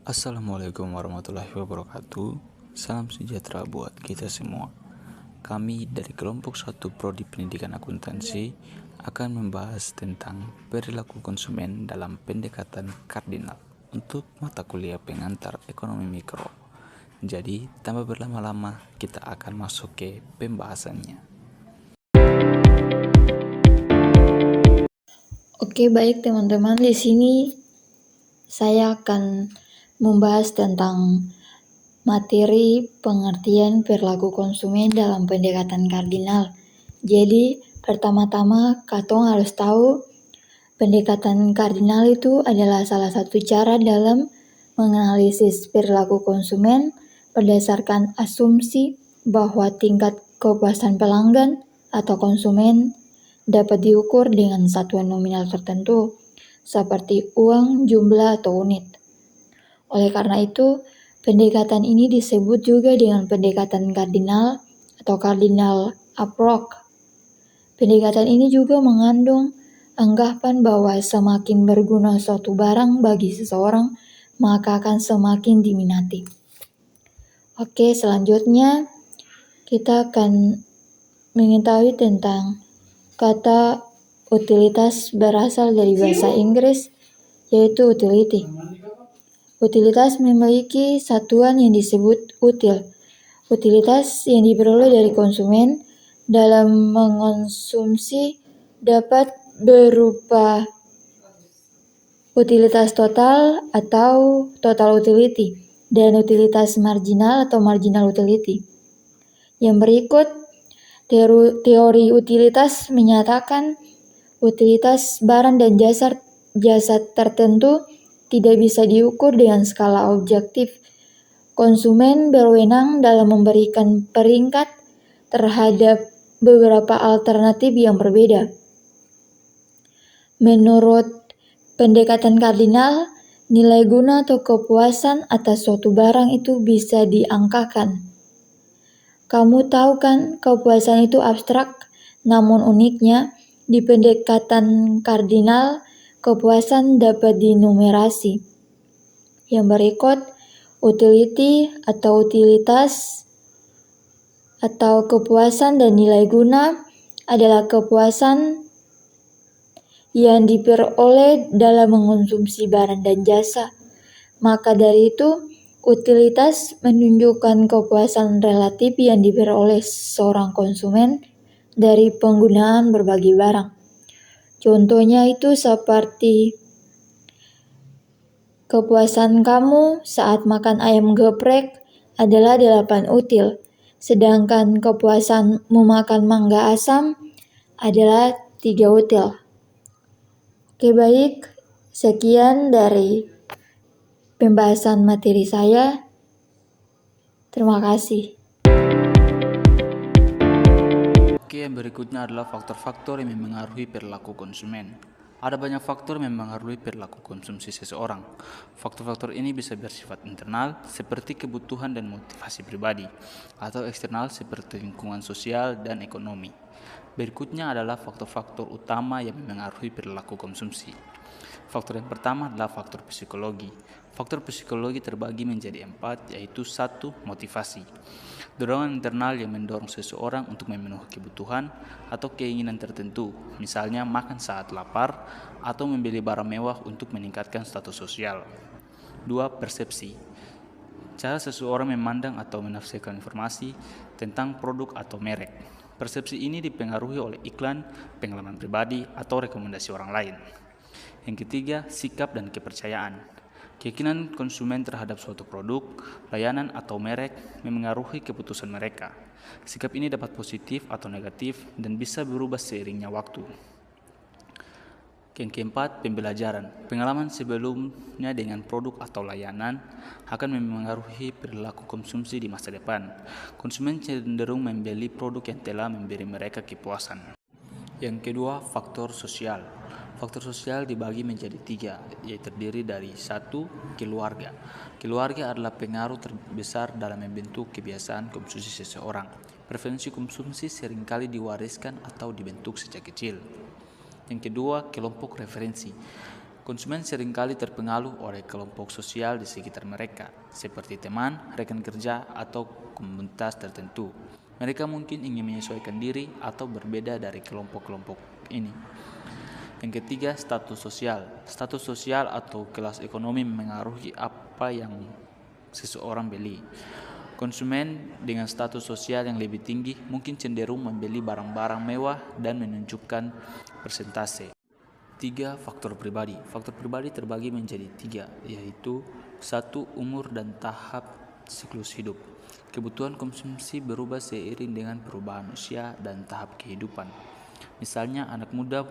Assalamualaikum warahmatullahi wabarakatuh. Salam sejahtera buat kita semua. Kami dari kelompok 1 Prodi Pendidikan Akuntansi akan membahas tentang perilaku konsumen dalam pendekatan kardinal untuk mata kuliah pengantar ekonomi mikro. Jadi, tanpa berlama-lama, kita akan masuk ke pembahasannya. Oke, baik teman-teman, di sini saya akan membahas tentang materi pengertian perilaku konsumen dalam pendekatan kardinal. Jadi, pertama-tama katong harus tahu pendekatan kardinal itu adalah salah satu cara dalam menganalisis perilaku konsumen berdasarkan asumsi bahwa tingkat kepuasan pelanggan atau konsumen dapat diukur dengan satuan nominal tertentu, seperti uang, jumlah, atau unit. Oleh karena itu, pendekatan ini disebut juga dengan pendekatan kardinal atau cardinal approach. Pendekatan ini juga mengandung anggapan bahwa semakin berguna suatu barang bagi seseorang, maka akan semakin diminati. Oke, selanjutnya kita akan mengetahui tentang kata utilitas berasal dari bahasa Inggris, yaitu utility. Utilitas memiliki satuan yang disebut util. Utilitas yang diperoleh dari konsumen dalam mengonsumsi dapat berupa utilitas total atau total utility dan utilitas marginal atau marginal utility. Yang berikut, teori utilitas menyatakan utilitas barang dan jasa tertentu tidak bisa diukur dengan skala objektif. Konsumen berwenang dalam memberikan peringkat terhadap beberapa alternatif yang berbeda. Menurut pendekatan kardinal, nilai guna atau kepuasan atas suatu barang itu bisa diangkakan. Kamu tahu kan, kepuasan itu abstrak, namun uniknya di pendekatan kardinal, kepuasan dapat dinumerasi. Yang berikut, utility atau utilitas atau kepuasan dan nilai guna adalah kepuasan yang diperoleh dalam mengonsumsi barang dan jasa. Maka dari itu, utilitas menunjukkan kepuasan relatif yang diperoleh seorang konsumen dari penggunaan berbagai barang. Contohnya itu seperti kepuasan kamu saat makan ayam geprek adalah 8 util, sedangkan kepuasan memakan mangga asam adalah 3 util. Oke, baik, sekian dari pembahasan materi saya. Terima kasih. Oke, yang berikutnya adalah faktor-faktor yang memengaruhi perilaku konsumen. Ada banyak faktor yang memengaruhi perilaku konsumsi seseorang. Faktor-faktor ini bisa bersifat internal, seperti kebutuhan dan motivasi pribadi, atau eksternal seperti lingkungan sosial dan ekonomi. Berikutnya adalah faktor-faktor utama yang memengaruhi perilaku konsumsi. Faktor yang pertama adalah faktor psikologi. Faktor psikologi terbagi menjadi 4, yaitu 1. Motivasi. Dorongan internal yang mendorong seseorang untuk memenuhi kebutuhan atau keinginan tertentu, misalnya makan saat lapar atau membeli barang mewah untuk meningkatkan status sosial. 2. Persepsi. Cara seseorang memandang atau menafsirkan informasi tentang produk atau merek. Persepsi ini dipengaruhi oleh iklan, pengalaman pribadi, atau rekomendasi orang lain. Yang ketiga, sikap dan kepercayaan. Keyakinan konsumen terhadap suatu produk, layanan, atau merek memengaruhi keputusan mereka. Sikap ini dapat positif atau negatif dan bisa berubah seiringnya waktu. Yang keempat, pembelajaran. Pengalaman sebelumnya dengan produk atau layanan akan memengaruhi perilaku konsumsi di masa depan. Konsumen cenderung membeli produk yang telah memberi mereka kepuasan. Yang kedua, faktor sosial. Faktor sosial dibagi menjadi 3, yaitu terdiri dari 1. Keluarga. Keluarga adalah pengaruh terbesar dalam membentuk kebiasaan konsumsi seseorang. Preferensi konsumsi seringkali diwariskan atau dibentuk sejak kecil. Yang kedua, kelompok referensi. Konsumen seringkali terpengaruh oleh kelompok sosial di sekitar mereka, seperti teman, rekan kerja, atau komunitas tertentu. Mereka mungkin ingin menyesuaikan diri atau berbeda dari kelompok-kelompok ini. Yang ketiga, status sosial. Status sosial atau kelas ekonomi mengaruhi apa yang seseorang beli. Konsumen dengan status sosial yang lebih tinggi mungkin cenderung membeli barang-barang mewah dan menunjukkan persentase. 3. Faktor pribadi. Faktor pribadi terbagi menjadi 3, yaitu 1. Umur dan tahap siklus hidup. Kebutuhan konsumsi berubah seiring dengan perubahan usia dan tahap kehidupan. Misalnya, anak muda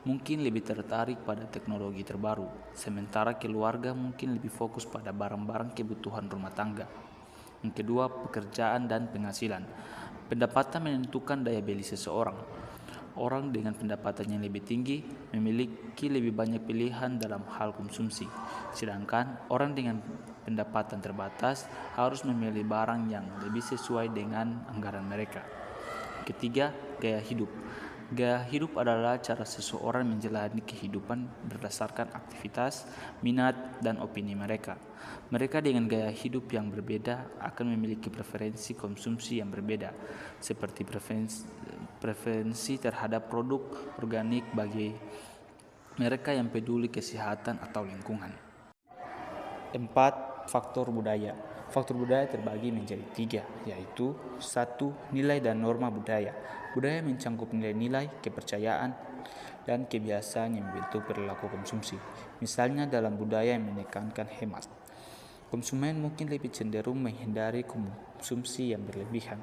mungkin lebih tertarik pada teknologi terbaru, sementara keluarga mungkin lebih fokus pada barang-barang kebutuhan rumah tangga. Yang kedua, pekerjaan dan penghasilan. Pendapatan menentukan daya beli seseorang. Orang dengan pendapatan yang lebih tinggi memiliki lebih banyak pilihan dalam hal konsumsi, sedangkan orang dengan pendapatan terbatas harus memilih barang yang lebih sesuai dengan anggaran mereka. Ketiga, gaya hidup. Gaya hidup adalah cara seseorang menjalani kehidupan berdasarkan aktivitas, minat, dan opini mereka. Mereka dengan gaya hidup yang berbeda akan memiliki preferensi konsumsi yang berbeda, seperti preferensi terhadap produk organik bagi mereka yang peduli kesehatan atau lingkungan. 4. Faktor budaya. Faktor budaya terbagi menjadi 3, yaitu 1. Nilai dan norma budaya. Budaya mencangkup nilai-nilai, kepercayaan, dan kebiasaan yang membentuk perilaku konsumsi. Misalnya dalam budaya yang menekankan hemat, konsumen mungkin lebih cenderung menghindari konsumsi yang berlebihan.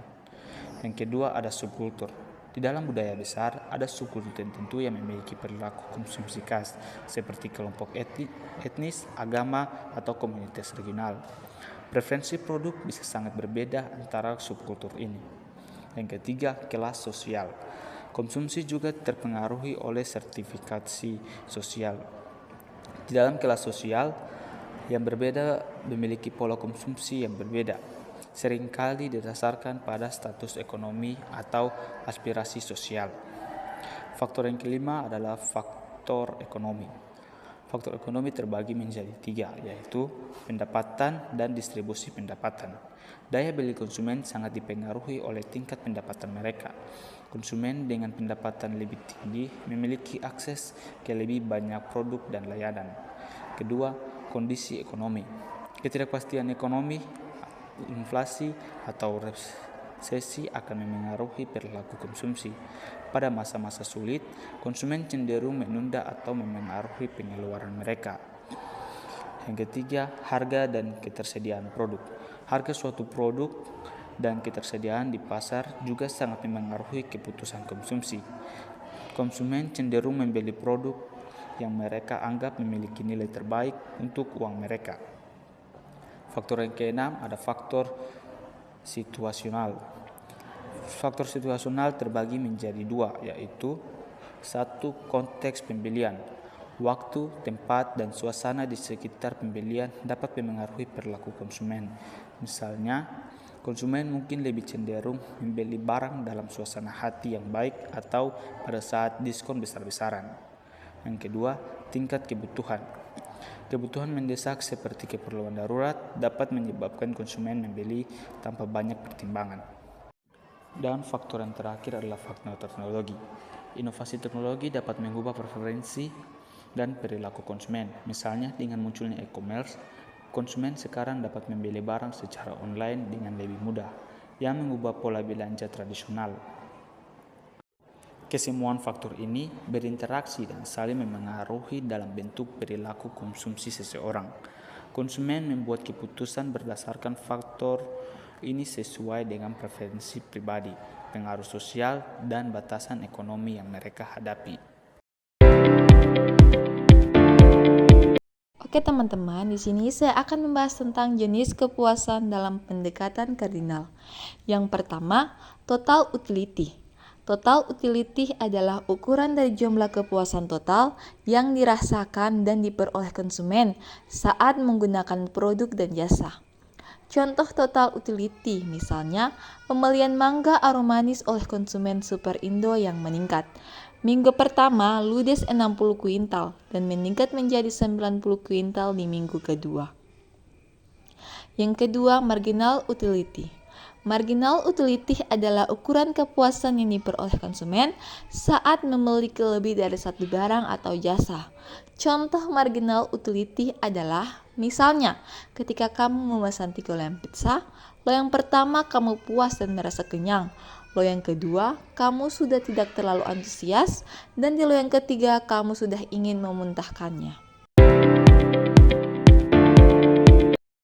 Yang kedua, ada subkultur. Di dalam budaya besar, ada subkultur tertentu yang memiliki perilaku konsumsi khas, seperti kelompok etnis, agama, atau komunitas regional. Preferensi produk bisa sangat berbeda antara subkultur ini. Yang ketiga, kelas sosial. Konsumsi juga terpengaruhi oleh stratifikasi sosial. Di dalam kelas sosial yang berbeda memiliki pola konsumsi yang berbeda, seringkali didasarkan pada status ekonomi atau aspirasi sosial. Faktor yang kelima adalah faktor ekonomi. Faktor ekonomi terbagi menjadi 3, yaitu pendapatan dan distribusi pendapatan. Daya beli konsumen sangat dipengaruhi oleh tingkat pendapatan mereka. Konsumen dengan pendapatan lebih tinggi memiliki akses ke lebih banyak produk dan layanan. Kedua, kondisi ekonomi. Ketidakpastian ekonomi, inflasi, atau resesi akan memengaruhi perilaku konsumsi. Pada masa-masa sulit, konsumen cenderung menunda atau memengaruhi pengeluaran mereka. Yang ketiga, harga dan ketersediaan produk. Harga suatu produk dan ketersediaan di pasar juga sangat memengaruhi keputusan konsumsi. Konsumen cenderung membeli produk yang mereka anggap memiliki nilai terbaik untuk uang mereka. Faktor yang keenam ada faktor situasional. Faktor situasional terbagi menjadi 2, yaitu 1. Konteks pembelian. Waktu, tempat, dan suasana di sekitar pembelian dapat memengaruhi perilaku konsumen. Misalnya, konsumen mungkin lebih cenderung membeli barang dalam suasana hati yang baik atau pada saat diskon besar-besaran. Yang kedua, tingkat kebutuhan. Kebutuhan mendesak seperti keperluan darurat dapat menyebabkan konsumen membeli tanpa banyak pertimbangan. Dan faktor yang terakhir adalah faktor teknologi. Inovasi teknologi dapat mengubah preferensi dan perilaku konsumen. Misalnya dengan munculnya e-commerce, konsumen sekarang dapat membeli barang secara online dengan lebih mudah, yang mengubah pola belanja tradisional. Kesemuan faktor ini berinteraksi dan saling memengaruhi dalam bentuk perilaku konsumsi seseorang. Konsumen membuat keputusan berdasarkan faktor ini sesuai dengan preferensi pribadi, pengaruh sosial, dan batasan ekonomi yang mereka hadapi. Oke teman-teman, di sini saya akan membahas tentang jenis kepuasan dalam pendekatan kardinal. Yang pertama, total utility. Total utility adalah ukuran dari jumlah kepuasan total yang dirasakan dan diperoleh konsumen saat menggunakan produk dan jasa. Contoh total utility, misalnya pembelian mangga aromanis oleh konsumen Superindo yang meningkat. Minggu pertama ludes 60 kuintal dan meningkat menjadi 90 kuintal di minggu kedua. Yang kedua, marginal utility. Marginal utility adalah ukuran kepuasan yang diperoleh konsumen saat memiliki lebih dari satu barang atau jasa. Contoh marginal utility adalah, misalnya, ketika kamu memesan 3 loyang pizza, loyang pertama kamu puas dan merasa kenyang. Loyang kedua, kamu sudah tidak terlalu antusias, dan di loyang ketiga, kamu sudah ingin memuntahkannya.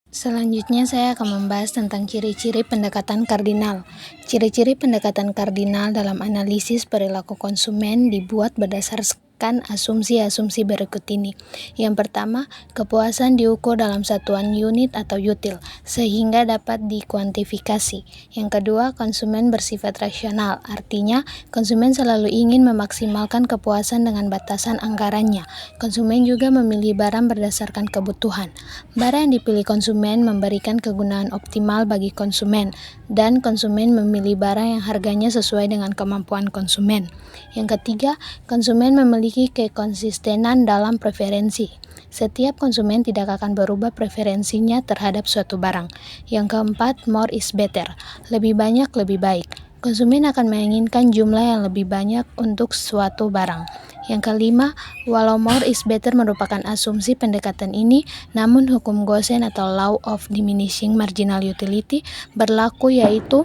Selanjutnya saya akan membahas tentang ciri-ciri pendekatan kardinal. Ciri-ciri pendekatan kardinal dalam analisis perilaku konsumen dibuat berdasarkan asumsi-asumsi berikut ini. Yang pertama, kepuasan diukur dalam satuan unit atau util, sehingga dapat dikuantifikasi. Yang kedua, konsumen bersifat rasional, artinya konsumen selalu ingin memaksimalkan kepuasan dengan batasan anggarannya. Konsumen juga memilih barang berdasarkan kebutuhan. Barang yang dipilih konsumen memberikan kegunaan optimal bagi konsumen, dan konsumen memilih barang yang harganya sesuai dengan kemampuan konsumen. Yang ketiga, konsumen memiliki kekonsistenan dalam preferensi. Setiap konsumen tidak akan berubah preferensinya terhadap suatu barang. Yang keempat, more is better. Lebih banyak lebih baik. Konsumen akan menginginkan jumlah yang lebih banyak untuk suatu barang. Yang kelima, walau more is better merupakan asumsi pendekatan ini, namun hukum Gosen atau Law of Diminishing Marginal Utility berlaku, yaitu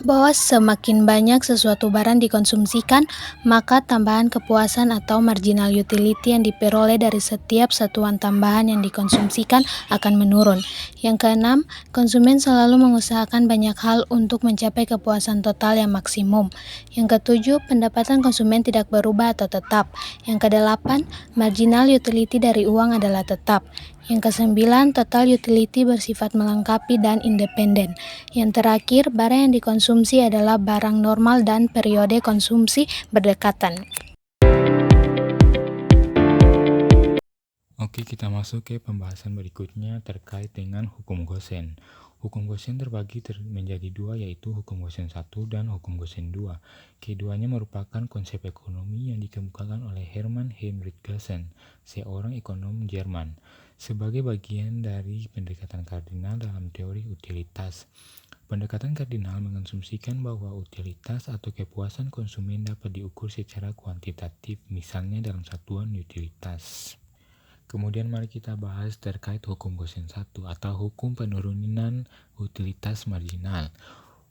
bahwa semakin banyak sesuatu barang dikonsumsikan, maka tambahan kepuasan atau marginal utility yang diperoleh dari setiap satuan tambahan yang dikonsumsikan akan menurun. Yang keenam, konsumen selalu mengusahakan banyak hal untuk mencapai kepuasan total yang maksimum. Yang ketujuh, pendapatan konsumen tidak berubah atau tetap. Yang kedelapan, marginal utility dari uang adalah tetap. Yang kesembilan, total utility bersifat melengkapi dan independen. Yang terakhir, barang yang dikonsumsi adalah barang normal dan periode konsumsi berdekatan. Oke, kita masuk ke pembahasan berikutnya terkait dengan hukum Gosen. Hukum Gosen terbagi menjadi dua, yaitu hukum Gosen 1 dan hukum Gosen 2. Keduanya merupakan konsep ekonomi yang dikemukakan oleh Hermann Heinrich Gosen, seorang ekonom Jerman, sebagai bagian dari pendekatan kardinal dalam teori utilitas. Pendekatan kardinal mengasumsikan bahwa utilitas atau kepuasan konsumen dapat diukur secara kuantitatif, misalnya dalam satuan utilitas. Kemudian mari kita bahas terkait hukum Gosen 1 atau hukum penurunan utilitas marginal.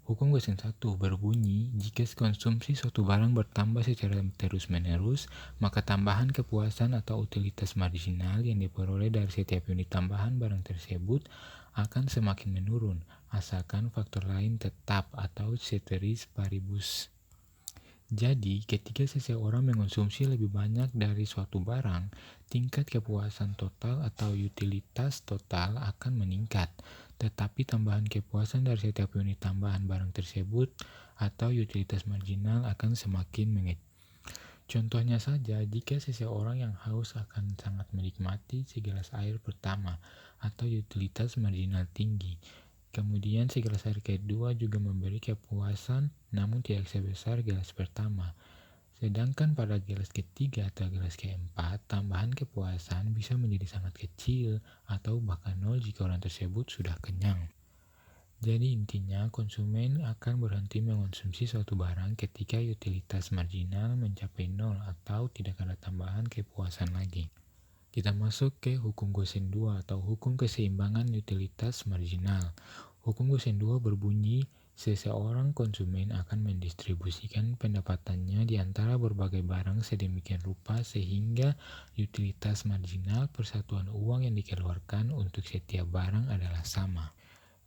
Hukum Gosen 1 berbunyi, jika konsumsi suatu barang bertambah secara terus-menerus, maka tambahan kepuasan atau utilitas marginal yang diperoleh dari setiap unit tambahan barang tersebut akan semakin menurun, asalkan faktor lain tetap atau ceteris paribus. Jadi, ketika seseorang mengonsumsi lebih banyak dari suatu barang, tingkat kepuasan total atau utilitas total akan meningkat. Tetapi tambahan kepuasan dari setiap unit tambahan barang tersebut atau utilitas marginal akan semakin mengecil. Contohnya saja, jika seseorang yang haus akan sangat menikmati segelas air pertama atau utilitas marginal tinggi. Kemudian segelas air kedua juga memberi kepuasan, namun tidak sebesar gelas pertama. Sedangkan pada gelas ketiga atau gelas keempat, tambahan kepuasan bisa menjadi sangat kecil atau bahkan nol jika orang tersebut sudah kenyang. Jadi intinya, konsumen akan berhenti mengonsumsi suatu barang ketika utilitas marginal mencapai nol atau tidak ada tambahan kepuasan lagi. Kita masuk ke hukum Gosen 2 atau hukum keseimbangan utilitas marginal. Hukum Gosen 2 berbunyi, seseorang konsumen akan mendistribusikan pendapatannya di antara berbagai barang sedemikian rupa sehingga utilitas marginal persatuan uang yang dikeluarkan untuk setiap barang adalah sama.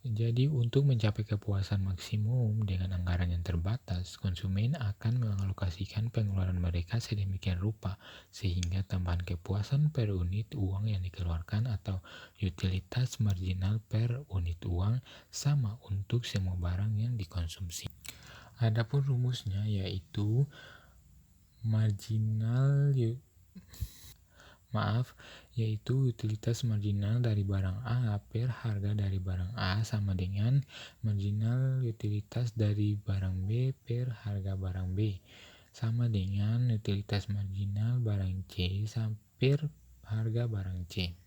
Jadi untuk mencapai kepuasan maksimum dengan anggaran yang terbatas, konsumen akan mengalokasikan pengeluaran mereka sedemikian rupa sehingga tambahan kepuasan per unit uang yang dikeluarkan atau utilitas marginal per unit uang sama untuk semua barang yang dikonsumsi. Adapun rumusnya yaitu yaitu utilitas marginal dari barang A per harga dari barang A sama dengan marginal utilitas dari barang B per harga barang B. sama dengan utilitas marginal barang C per harga barang C.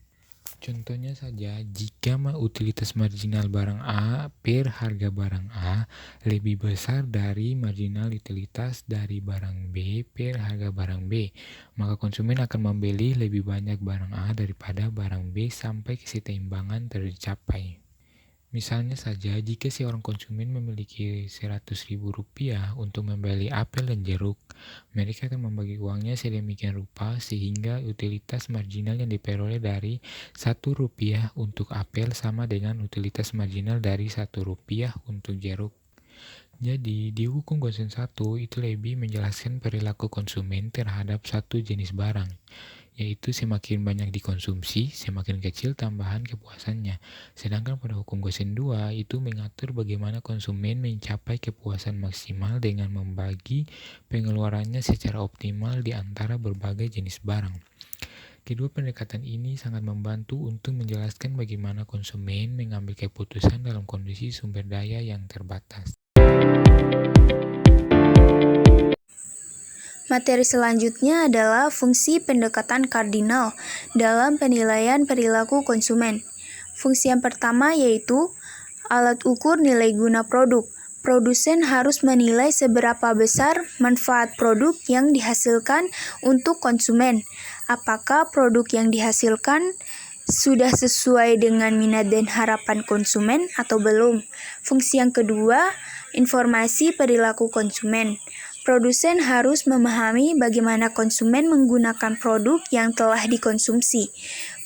Contohnya saja, jika utilitas marginal barang A per harga barang A lebih besar dari marginal utilitas dari barang B per harga barang B, maka konsumen akan membeli lebih banyak barang A daripada barang B sampai keseimbangan tercapai. Misalnya saja, jika seorang konsumen memiliki Rp100.000 untuk membeli apel dan jeruk, mereka akan membagi uangnya sedemikian rupa sehingga utilitas marginal yang diperoleh dari Rp1 untuk apel sama dengan utilitas marginal dari Rp1 untuk jeruk. Jadi, di hukum konsen 1 itu lebih menjelaskan perilaku konsumen terhadap satu jenis barang, yaitu semakin banyak dikonsumsi, semakin kecil tambahan kepuasannya. Sedangkan pada hukum konsen 2 itu mengatur bagaimana konsumen mencapai kepuasan maksimal dengan membagi pengeluarannya secara optimal di antara berbagai jenis barang. Kedua pendekatan ini sangat membantu untuk menjelaskan bagaimana konsumen mengambil keputusan dalam kondisi sumber daya yang terbatas. Materi selanjutnya adalah fungsi pendekatan kardinal dalam penilaian perilaku konsumen. Fungsi yang pertama yaitu alat ukur nilai guna produk. Produsen harus menilai seberapa besar manfaat produk yang dihasilkan untuk konsumen. Apakah produk yang dihasilkan sudah sesuai dengan minat dan harapan konsumen atau belum? Fungsi yang kedua, informasi perilaku konsumen. Produsen harus memahami bagaimana konsumen menggunakan produk yang telah dikonsumsi.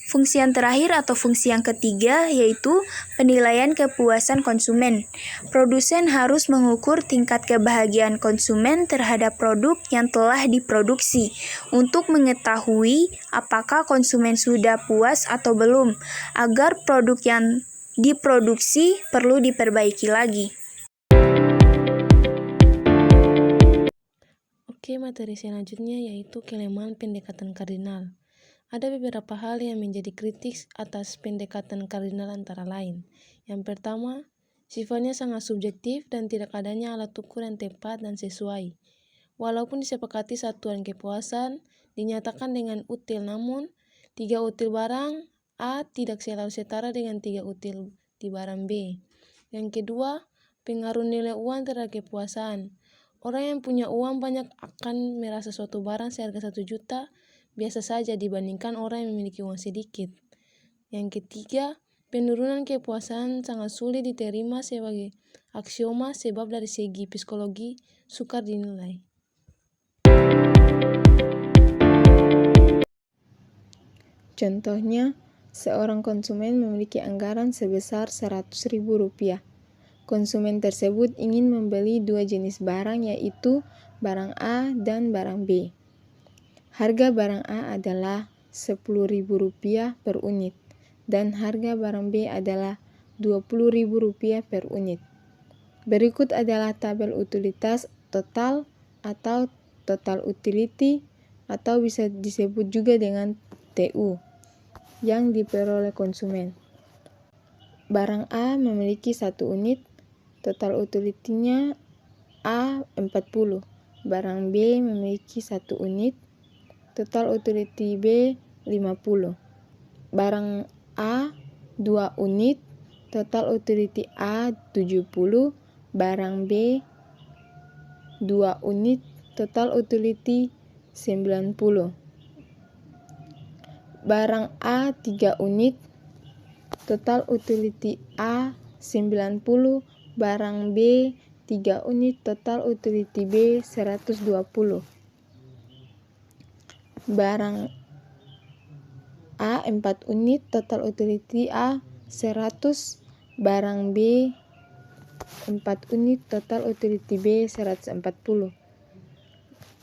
Fungsi yang terakhir atau fungsi yang ketiga yaitu penilaian kepuasan konsumen. Produsen harus mengukur tingkat kebahagiaan konsumen terhadap produk yang telah diproduksi untuk mengetahui apakah konsumen sudah puas atau belum, agar produk yang diproduksi perlu diperbaiki lagi. Oke, materi selanjutnya yaitu kelemahan pendekatan kardinal. Ada beberapa hal yang menjadi kritik atas pendekatan kardinal antara lain. Yang pertama, sifatnya sangat subjektif dan tidak adanya alat ukur yang tepat dan sesuai. Walaupun disepakati satuan kepuasan, dinyatakan dengan util, namun 3 util barang A tidak selalu setara dengan 3 util di barang B. Yang kedua, pengaruh nilai uang terhadap kepuasan. Orang yang punya uang banyak akan merasa suatu barang seharga 1 juta biasa saja dibandingkan orang yang memiliki uang sedikit. Yang ketiga, penurunan kepuasan sangat sulit diterima sebagai aksioma sebab dari segi psikologi sukar dinilai. Contohnya, seorang konsumen memiliki anggaran sebesar Rp100.000. Konsumen tersebut ingin membeli 2 jenis barang yaitu barang A dan barang B. Harga barang A adalah Rp10.000 per unit dan harga barang B adalah Rp20.000 per unit. Berikut adalah tabel utilitas total atau total utility atau bisa disebut juga dengan TU yang diperoleh konsumen. Barang A memiliki 1 unit, total utility-nya A40. Barang B memiliki 1 unit, total utility B 50. Barang A 2 unit, total utility A 70. Barang B 2 unit, total utility 90. Barang A 3 unit, total utility A 90. Barang B 3 unit, total utility B 120. Barang A 4 unit, total utility A 100. Barang B 4 unit, total utility B 140.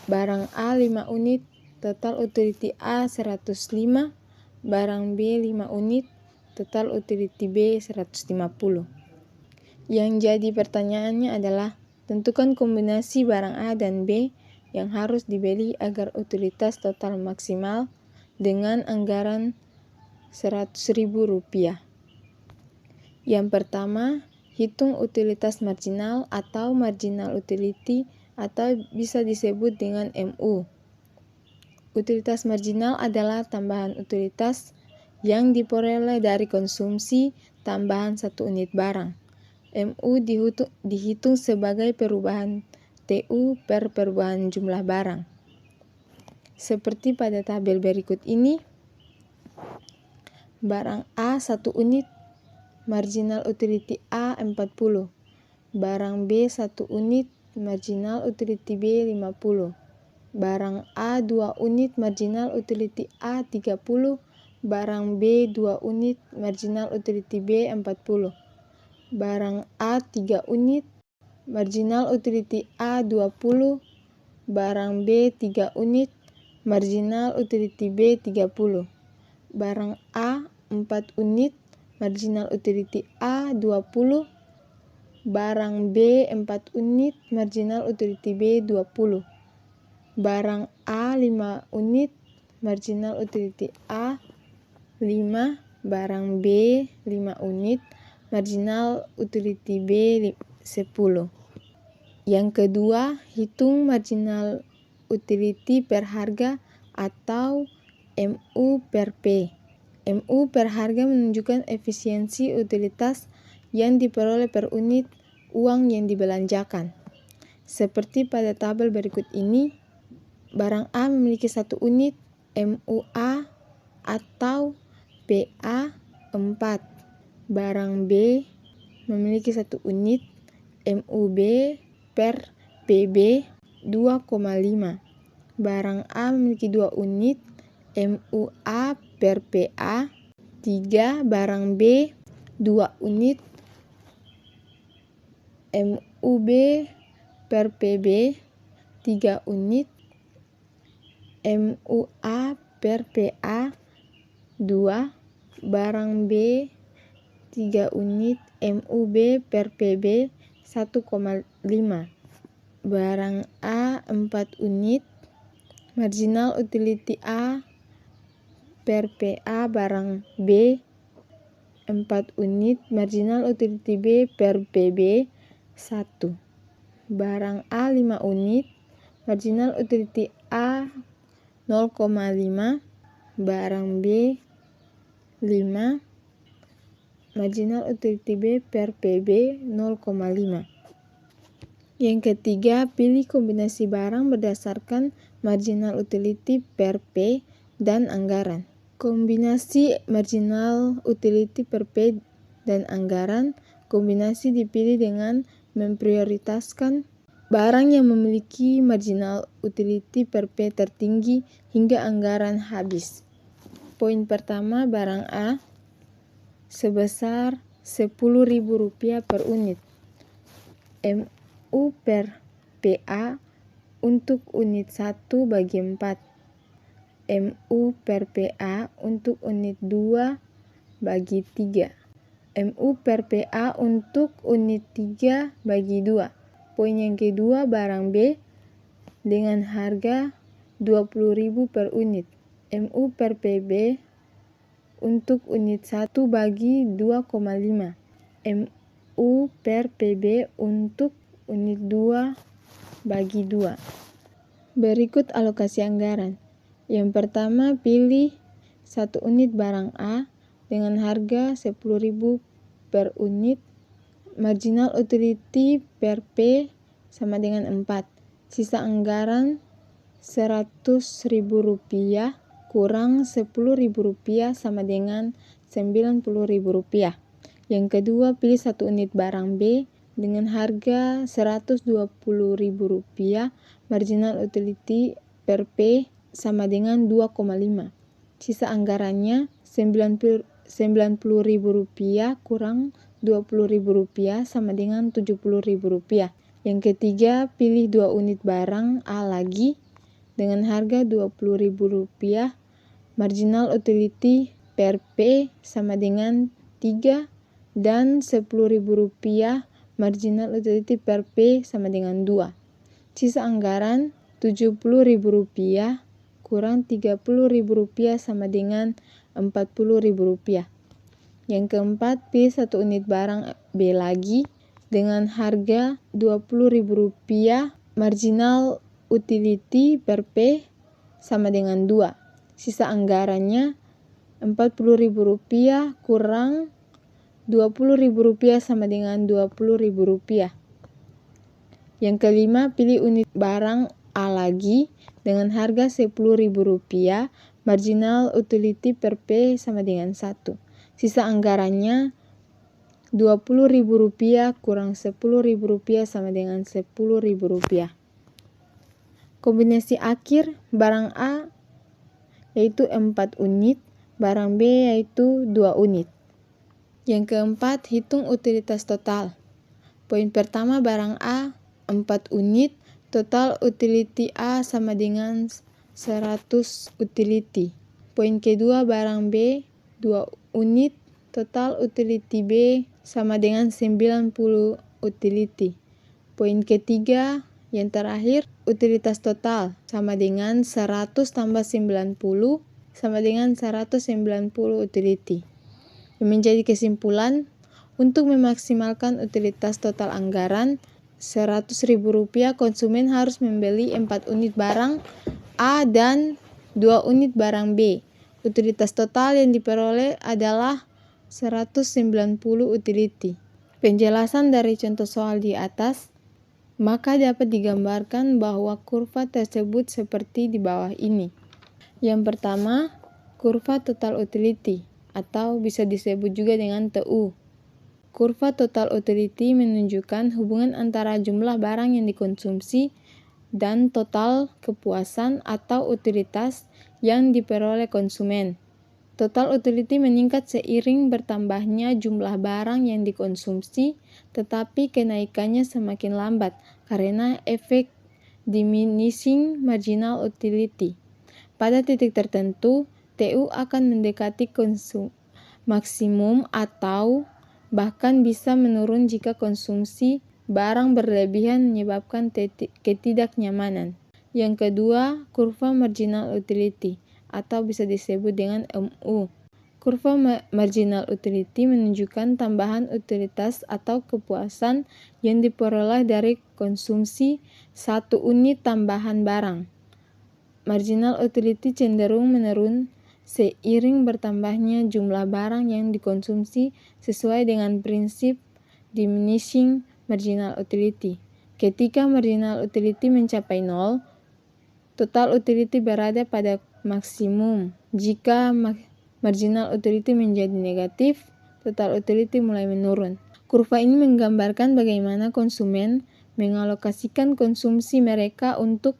Barang A 5 unit, total utility A 105. Barang B 5 unit, total utility B 150. Yang jadi pertanyaannya adalah, tentukan kombinasi barang A dan B yang harus dibeli agar utilitas total maksimal dengan anggaran Rp100.000. Yang pertama, hitung utilitas marginal atau marginal utility atau bisa disebut dengan MU. Utilitas marginal adalah tambahan utilitas yang diperoleh dari konsumsi tambahan satu unit barang. MU dihitung sebagai perubahan TU per perubahan jumlah barang. Seperti pada tabel berikut ini, barang A 1 unit, marginal utility A 40. Barang B 1 unit, marginal utility B 50. Barang A 2 unit, marginal utility A 30. Barang B 2 unit, marginal utility B 40. Barang A 3 unit, marginal utility A 20. Barang B 3 unit, marginal utility B 30. Barang A 4 unit, marginal utility A 20. Barang B 4 unit, marginal utility B 20. Barang A 5 unit, marginal utility A 5. Barang B 5 unit, marginal utility B 10. Yang kedua, hitung marginal utility per harga atau MU per P. MU per harga menunjukkan efisiensi utilitas yang diperoleh per unit uang yang dibelanjakan. Seperti pada tabel berikut ini, barang A memiliki 1 unit, MUA atau PA 4. Barang B memiliki 1 unit, MUB per PB 2,5. Barang A memiliki 2 unit, MUA per PA 3. Barang B 2 unit, MUB per PB 3 unit, MUA per PA 2. Barang B 3 unit, MUB per PB 1,5. Barang A 4 unit, marginal utility A per PA. Barang B 4 unit, marginal utility B per PB 1. Barang A 5 unit, marginal utility A 0,5. Barang B 5, marginal utility B per PB 0,5. Yang ketiga, pilih kombinasi barang berdasarkan marginal utility per P dan anggaran. Kombinasi marginal utility per P dan anggaran, kombinasi dipilih dengan memprioritaskan barang yang memiliki marginal utility per P tertinggi hingga anggaran habis. Poin pertama, barang A sebesar Rp10.000 per unit. MU per PA untuk unit 1 bagi 4. MU per PA untuk unit 2 bagi 3. MU per PA untuk unit 3 bagi 2. Poin yang kedua, barang B dengan harga Rp20.000 per unit. MU per PB untuk unit 1 bagi 2,5. MU per PB untuk unit 2 bagi 2. Berikut alokasi anggaran. Yang pertama, pilih 1 unit barang A dengan harga Rp10.000 per unit. Marginal utility per P sama dengan 4. Sisa anggaran Rp100.000 kurang Rp10.000 sama dengan Rp90.000. Yang kedua, pilih 1 unit barang B dengan harga Rp120.000. Marginal utility per P sama dengan 2,5. Sisa anggarannya Rp90.000 kurang Rp20.000 sama dengan Rp70.000. Yang ketiga, pilih 2 unit barang A lagi dengan harga Rp20.000. Marginal utility per P sama dengan 3 dan Rp10.000. Marginal utility per P sama dengan 2. Sisa anggaran Rp70.000 kurang Rp30.000 sama dengan Rp40.000. Yang keempat, pilih 1 unit barang B lagi dengan harga Rp20.000. marginal utility per P sama dengan 2. Sisa anggarannya Rp40.000 kurang Rp20.000 sama dengan Rp20.000. Yang kelima, pilih unit barang A lagi dengan harga Rp10.000, marginal utility per P sama dengan 1. Sisa anggarannya Rp20.000 kurang Rp10.000 sama dengan Rp10.000. Kombinasi akhir barang A yaitu 4 unit, barang B yaitu 2 unit. Yang keempat, hitung utilitas total. Poin pertama, barang A 4 unit, total utility A sama dengan 100 utility. Poin kedua, barang B 2 unit, total utility B sama dengan 90 utility. Poin ketiga, yang terakhir, utilitas total sama dengan 100 tambah 90 sama dengan 190 utility. Yang menjadi kesimpulan, untuk memaksimalkan utilitas total anggaran Rp100.000, konsumen harus membeli 4 unit barang A dan 2 unit barang B. Utilitas total yang diperoleh adalah 190 utility. Penjelasan dari contoh soal di atas, maka dapat digambarkan bahwa kurva tersebut seperti di bawah ini. Yang pertama, kurva total utility, atau bisa disebut juga dengan TU. Kurva total utility menunjukkan hubungan antara jumlah barang yang dikonsumsi dan total kepuasan atau utilitas yang diperoleh konsumen. Total utility meningkat seiring bertambahnya jumlah barang yang dikonsumsi, tetapi kenaikannya semakin lambat karena efek diminishing marginal utility. Pada titik tertentu, TU akan mendekati maksimum atau bahkan bisa menurun jika konsumsi barang berlebihan menyebabkan ketidaknyamanan. Yang kedua, kurva marginal utility, atau bisa disebut dengan MU. Kurva marginal utility menunjukkan tambahan utilitas atau kepuasan yang diperoleh dari konsumsi 1 unit tambahan barang. Marginal utility cenderung menurun seiring bertambahnya jumlah barang yang dikonsumsi sesuai dengan prinsip diminishing marginal utility. Ketika marginal utility mencapai 0, total utility berada pada maksimum. Jika marginal utility menjadi negatif, total utility mulai menurun. Kurva ini menggambarkan bagaimana konsumen mengalokasikan konsumsi mereka untuk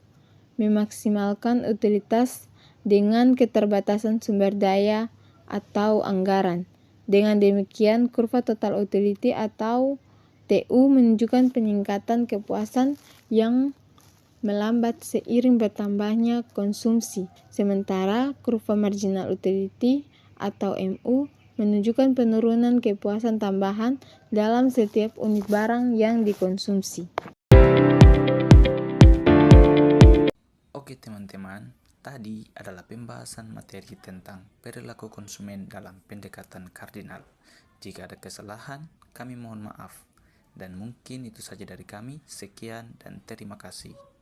memaksimalkan utilitas dengan keterbatasan sumber daya atau anggaran. Dengan demikian, kurva total utility atau TU menunjukkan peningkatan kepuasan yang melambat seiring bertambahnya konsumsi. Sementara kurva marginal utility atau MU menunjukkan penurunan kepuasan tambahan dalam setiap unit barang yang dikonsumsi. Oke teman-teman, tadi adalah pembahasan materi tentang perilaku konsumen dalam pendekatan kardinal. Jika ada kesalahan, kami mohon maaf. Dan mungkin itu saja dari kami. Sekian dan terima kasih.